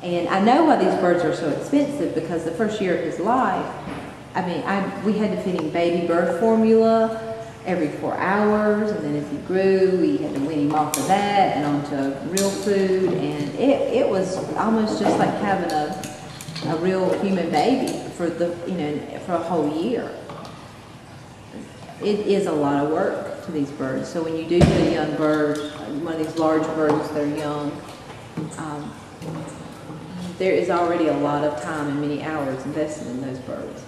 And I know why these birds are so expensive, because the first year of his life, I mean, we had to feed him baby bird formula every 4 hours, and then as he grew, we had to wean him off of that and onto real food, and it was almost just like having a real human baby for for a whole year. It is a lot of work to these birds. So when you do get a young bird, one of these large birds that are young, there is already a lot of time and many hours invested in those birds,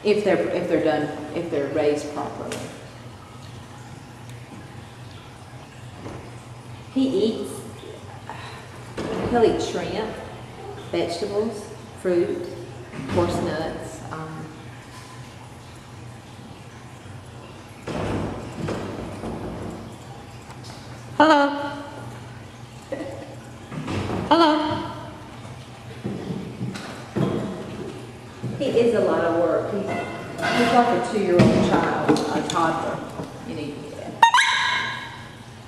if they're raised properly. He'll eat shrimp, vegetables, fruit, of course nuts. Hello. Hello. He is a lot of work. He's like a 2-year-old child, a toddler.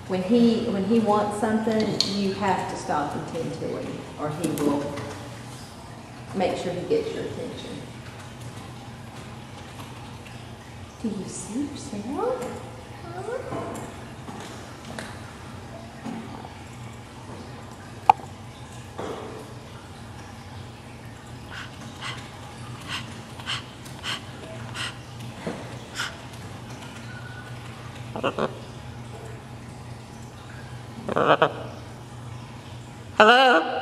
When he wants something, you have to stop and tend to him, or he will make sure he gets your attention. Do you see yourself? Hello?